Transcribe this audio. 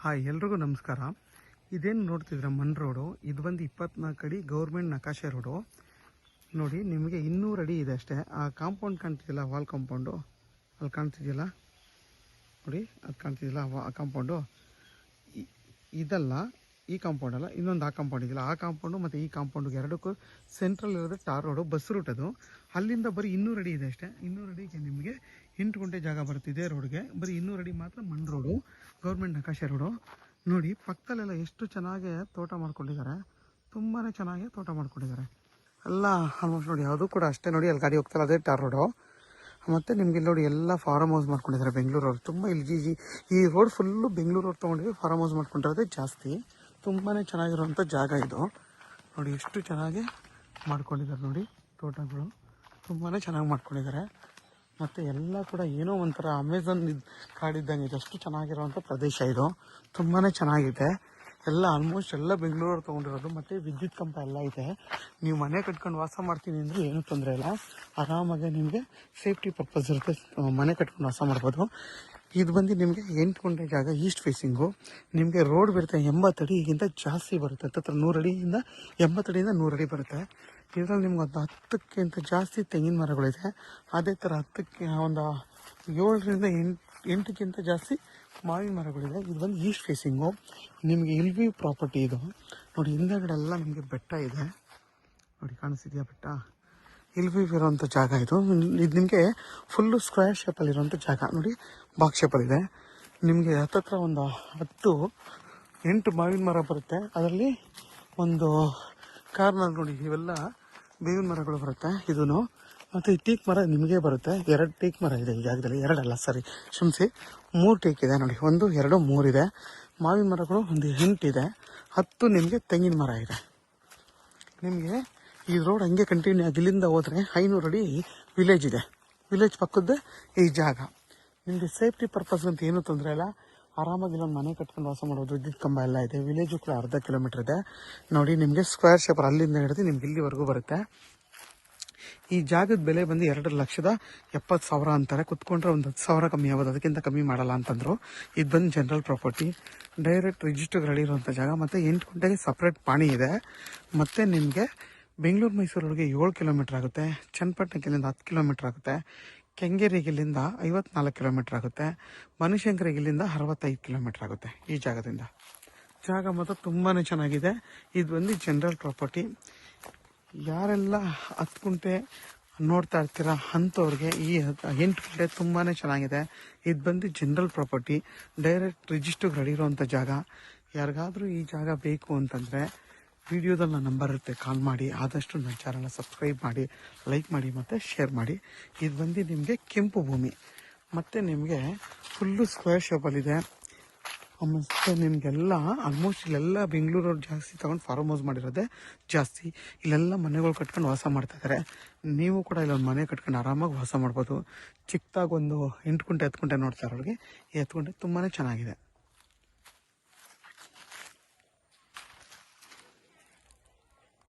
Hi ಎಲ್ರಿಗೂ ನಮಸ್ಕಾರ. ಇದೇನು ನೋಡ್ತಿದ್ರೆ ಮಣ್ ರೋಡು, ಇದು ಬಂದು 24 ಅಡಿ ಗೌರ್ಮೆಂಟ್ ನಕಾಶೆ ರೋಡು. ನೋಡಿ ನಿಮಗೆ 200 ಅಡಿ ಇದೆ ಅಷ್ಟೇ. ಆ ಕಾಂಪೌಂಡ್ ಕಾಣ್ತಿದ್ದಿಲ್ಲ, ವಾಲ್ ಕಾಂಪೌಂಡು ಅಲ್ಲಿ ಕಾಣ್ತಿದ್ದಿಲ್ಲ ನೋಡಿ, ಅದು ಕಾಣ್ತಿದ್ದಿಲ್ಲ ಆ ಕಾಂಪೌಂಡು. ಇದಲ್ಲ, ಈ ಕಾಂಪೌಂಡ್ ಅಲ್ಲ, ಇನ್ನೊಂದು ಆ ಕಾಂಪೌಂಡ್ ಇದೆಯಲ್ಲ, ಆ ಕಾಂಪೌಂಡು ಮತ್ತು ಈ ಕಾಂಪೌಂಡಿಗೆ ಎರಡಕ್ಕೂ ಸೆಂಟ್ರಲ್ ಇರೋದು ಟಾರ್ ರೋಡು, ಬಸ್ ರೂಟ್. ಅದು ಅಲ್ಲಿಂದ ಬರೀ 200 ಅಡಿ ಇದೆ ಅಷ್ಟೇ. 200 ಅಡಿಗೆ ನಿಮಗೆ 8 ಗುಂಟೆ ಜಾಗ ಬರುತ್ತಿದೆ ರೋಡ್ಗೆ. ಬರೀ 200 ಅಡಿ ಮಾತ್ರ ಮಣ್ ರೋಡು, ಗೌರ್ಮೆಂಟ್ ನಕಾಶೆ ರೋಡು. ನೋಡಿ ಪಕ್ಕದಲ್ಲೆಲ್ಲ ಎಷ್ಟು ಚೆನ್ನಾಗಿ ತೋಟ ಮಾಡ್ಕೊಂಡಿದ್ದಾರೆ, ತುಂಬಾ ಚೆನ್ನಾಗಿ ತೋಟ ಮಾಡ್ಕೊಂಡಿದ್ದಾರೆ ಎಲ್ಲ ಆಲ್ಮೋಸ್ಟ್. ನೋಡಿ ಅದು ಕೂಡ ಅಷ್ಟೇ. ನೋಡಿ ಅಲ್ಲಿ ಗಾಡಿ ಹೋಗ್ತಾರೆ, ಅದೇ ಟಾರ್ ರೋಡು. ಮತ್ತು ನಿಮ್ಗೆ ಇಲ್ಲಿ ನೋಡಿ ಎಲ್ಲ ಫಾರ್ಮ್ ಹೌಸ್ ಮಾಡ್ಕೊಂಡಿದ್ದಾರೆ ಬೆಂಗಳೂರವ್ರು. ತುಂಬ ಇಲ್ಲಿ ಈ ರೋಡ್ ಫುಲ್ಲು ಬೆಂಗಳೂರವ್ರು ತೊಗೊಂಡಿದ್ದು ಫಾರ್ಮ್ ಹೌಸ್ ಮಾಡ್ಕೊಂಡಿರೋದೇ ಜಾಸ್ತಿ. ತುಂಬಾ ಚೆನ್ನಾಗಿರುವಂಥ ಜಾಗ ಇದು. ನೋಡಿ ಎಷ್ಟು ಚೆನ್ನಾಗಿ ಮಾಡ್ಕೊಂಡಿದ್ದಾರೆ ನೋಡಿ, ತೋಟಗಳು ತುಂಬಾ ಚೆನ್ನಾಗಿ ಮಾಡ್ಕೊಂಡಿದ್ದಾರೆ. ಮತ್ತು ಎಲ್ಲ ಕೂಡ ಏನೋ ಒಂಥರ ಅಮೆಝಾನ್ ಕಾಡಿದ್ದಂಗೆ ಇದೆ, ಅಷ್ಟು ಚೆನ್ನಾಗಿರೋವಂಥ ಪ್ರದೇಶ ಇದು. ತುಂಬಾ ಚೆನ್ನಾಗಿದೆ. ಎಲ್ಲ ಆಲ್ಮೋಸ್ಟ್ ಎಲ್ಲ ಬೆಂಗಳೂರವ್ರು ತೊಗೊಂಡಿರೋದು. ಮತ್ತು ವಿದ್ಯುತ್ ಕಂಬ ಎಲ್ಲ ಇದೆ. ನೀವು ಮನೆ ಕಟ್ಕೊಂಡು ವಾಸ ಮಾಡ್ತೀನಿ ಅಂದರೆ ಏನೂ ತೊಂದರೆ ಇಲ್ಲ, ಆರಾಮಾಗಿ ನಿಮಗೆ ಸೇಫ್ಟಿ ಪರ್ಪಸ್ ಇರುತ್ತೆ, ಮನೆ ಕಟ್ಕೊಂಡು ವಾಸ ಮಾಡ್ಬೋದು. ಇದು ಬಂದು ನಿಮಗೆ 8 ಗುಂಟೆ ಜಾಗ, ಈಸ್ಟ್ ಫೇಸಿಂಗು. ನಿಮಗೆ ರೋಡ್ ಬರುತ್ತೆ 80 ಅಡಿಗಿಂತ ಜಾಸ್ತಿ ಬರುತ್ತೆ, ಹತ್ತಿರ 100 ಅಡಿಯಿಂದ 80 ಅಡಿಯಿಂದ 100 ಅಡಿ ಬರುತ್ತೆ. ಇದರಲ್ಲಿ ನಿಮ್ಗೆ ಒಂದು 10ಕ್ಕಿಂತ ಜಾಸ್ತಿ ತೆಂಗಿನ ಮರಗಳಿದೆ. ಅದೇ ಥರ 10ಕ್ಕೆ ಒಂದು 7ರಿಂದ 8ಕ್ಕಿಂತ ಜಾಸ್ತಿ ಮಾವಿನ ಮರಗಳಿದೆ. ಇದು ಬಂದು ಈಸ್ಟ್ ಫೇಸಿಂಗು. ನಿಮಗೆ ಇಲ್ವಿ ಪ್ರಾಪರ್ಟಿ ಇದು. ನೋಡಿ ಹಿಂದೆಗಡೆ ಎಲ್ಲ ನಿಮಗೆ ಬೆಟ್ಟ ಇದೆ, ನೋಡಿ ಕಾಣಿಸ್ತಿದೆಯಾ ಬೆಟ್ಟ? ಇಲ್ವಿ ಇರೋವಂಥ ಜಾಗ ಇದು. ಇದು ನಿಮಗೆ ಫುಲ್ಲು ಸ್ಕ್ವೇರ್ ಶೇಪಲ್ಲಿರೋಂಥ ಜಾಗ. ನೋಡಿ ಬಾಕ್ಸ್ ಶೇಪಲ್ಲಿದೆ. ನಿಮಗೆ ಹತ್ತತ್ರ ಒಂದು 8 ಮಾವಿನ ಮರ ಬರುತ್ತೆ. ಅದರಲ್ಲಿ ಒಂದು ಕಾರ್ನರ್ ನೋಡಿ, ಇವೆಲ್ಲ ಬೇವಿನ ಮರಗಳು ಬರುತ್ತೆ ಇದೂ. ಮತ್ತು ಈ ಟೀಕ್ ಮರ ನಿಮಗೆ ಬರುತ್ತೆ. 2 ಟೀಕ್ ಮರ ಇದೆ ಈ ಜಾಗದಲ್ಲಿ. 2 ಅಲ್ಲ, ಸರಿ ಕ್ಷಮಿಸಿ, 3 ಟೀಕ್ ಇದೆ ನೋಡಿ. 1, 2, 3 ಇದೆ. ಮಾವಿನ ಮರಗಳು ಒಂದು 8 ಇದೆ. 10 ನಿಮಗೆ ತೆಂಗಿನ ಮರ ಇದೆ. ನಿಮಗೆ ಈ ರೋಡ್ ಹಂಗೆ ಕಂಟಿನ್ಯೂ ಆಗಿ ಇಲ್ಲಿಂದ ಹೋದರೆ 500 ಅಡಿ ವಿಲೇಜ್ ಇದೆ. ವಿಲೇಜ್ ಪಕ್ಕದ್ದೇ ಈ ಜಾಗ. ನಿಮಗೆ ಸೇಫ್ಟಿ ಪರ್ಪಸ್ ಅಂತ ಏನೂ ತೊಂದರೆ ಇಲ್ಲ, ಆರಾಮಾಗಿ ಇಲ್ಲೊಂದು ಮನೆ ಕಟ್ಕೊಂಡು ವಾಸ ಮಾಡೋದು. ವಿದ್ಯುತ್ ಕಂಬ ಎಲ್ಲ ಇದೆ. ವಿಲೇಜು ಕೂಡ ಅರ್ಧ ಕಿಲೋಮೀಟ್ರ್ ಇದೆ. ನೋಡಿ ನಿಮಗೆ ಸ್ಕ್ವೇರ್ ಶೇಪರ್ ಅಲ್ಲಿಂದ ಹಿಡಿದು ನಿಮ್ಗೆ ಇಲ್ಲಿವರೆಗೂ ಬರುತ್ತೆ. ಈ ಜಾಗದ ಬೆಲೆ ಬಂದು 2,70,000 ಅಂತಾರೆ. ಕುತ್ಕೊಂಡ್ರೆ ಒಂದು 10,000 ಕಮ್ಮಿ ಆಗೋದು, ಅದಕ್ಕಿಂತ ಕಮ್ಮಿ ಮಾಡಲ್ಲ ಅಂತಂದರು. ಇದು ಬಂದು ಜನರಲ್ ಪ್ರಾಪರ್ಟಿ, ಡೈರೆಕ್ಟ್ ರಿಜಿಸ್ಟರ್ಗೆ ರೆಡಿ ಇರುವಂಥ ಜಾಗ. ಮತ್ತು 8 ಗುಂಟೆಗೆ ಸಪ್ರೇಟ್ ಪಾಣಿ ಇದೆ. ಮತ್ತು ನಿಮಗೆ ಬೆಂಗಳೂರು ಮೈಸೂರೊಳಗೆ 7 ಕಿಲೋಮೀಟ್ರ್ ಆಗುತ್ತೆ. ಚನ್ನಪಟ್ಟಣಕ್ಕೆ ಇಲ್ಲಿಂದ 10 ಕಿಲೋಮೀಟ್ರ್ ಆಗುತ್ತೆ. ಕೆಂಗೇರಿಗೆ ಇಲ್ಲಿಂದ 54 ಕಿಲೋಮೀಟ್ರ್ ಆಗುತ್ತೆ. ಬನಶಂಕರಿಗೆ ಇಲ್ಲಿಂದ 65 ಕಿಲೋಮೀಟ್ರ್ ಆಗುತ್ತೆ. ಈ ಜಾಗದಿಂದ ಜಾಗ ಮಾತ್ರ ತುಂಬಾ ಚೆನ್ನಾಗಿದೆ. ಇದು ಬಂದು ಜನರಲ್ ಪ್ರಾಪರ್ಟಿ. ಯಾರೆಲ್ಲ 10 ಗುಂಟೆ ನೋಡ್ತಾ ಇರ್ತೀರ ಅಂಥವ್ರಿಗೆ ಈ 8 ಗುಂಟೆ ತುಂಬಾ ಚೆನ್ನಾಗಿದೆ. ಇದು ಬಂದು ಜನರಲ್ ಪ್ರಾಪರ್ಟಿ, ಡೈರೆಕ್ಟ್ ರಿಜಿಸ್ಟರ್ಗೆ ರೆಡಿ ಇರೋವಂಥ ಜಾಗ. ಯಾರಿಗಾದರೂ ಈ ಜಾಗ ಬೇಕು ಅಂತಂದರೆ ವಿಡಿಯೋದಲ್ಲಿ ನನ್ನ ನಂಬರ್ ಇರುತ್ತೆ, ಕಾಲ್ ಮಾಡಿ. ಆದಷ್ಟು ನನ್ನ ಚಾನಲ್ನ ಸಬ್ಸ್ಕ್ರೈಬ್ ಮಾಡಿ, ಲೈಕ್ ಮಾಡಿ ಮತ್ತು ಶೇರ್ ಮಾಡಿ. ಇದು ಬಂದು ನಿಮಗೆ ಕೆಂಪು ಭೂಮಿ, ಮತ್ತು ನಿಮಗೆ ಫುಲ್ಲು ಸ್ಕ್ವೇರ್ ಶೇಪಲ್ಲಿದೆ. ಮತ್ತು ನಿಮಗೆಲ್ಲ ಆಲ್ಮೋಸ್ಟ್ ಇಲ್ಲೆಲ್ಲ ಬೆಂಗಳೂರವ್ರು ಜಾಸ್ತಿ ತೊಗೊಂಡು ಫಾರ್ಮ್ ಹೌಸ್ ಮಾಡಿರೋದೇ ಜಾಸ್ತಿ. ಇಲ್ಲೆಲ್ಲ ಮನೆಗಳು ಕಟ್ಕೊಂಡು ವಾಸ ಮಾಡ್ತಾಯಿದ್ದಾರೆ. ನೀವು ಕೂಡ ಇಲ್ಲೊಂದು ಮನೆ ಕಟ್ಕೊಂಡು ಆರಾಮಾಗಿ ವಾಸ ಮಾಡ್ಬೋದು. ಚಿಕ್ಕದಾಗಿ ಒಂದು 8 ಗುಂಟೆ 10 ಗುಂಟೆ ನೋಡ್ತಾರೆ ಅವ್ರಿಗೆ. ಈ 10 ಗುಂಟೆ ತುಂಬಾ ಚೆನ್ನಾಗಿದೆ.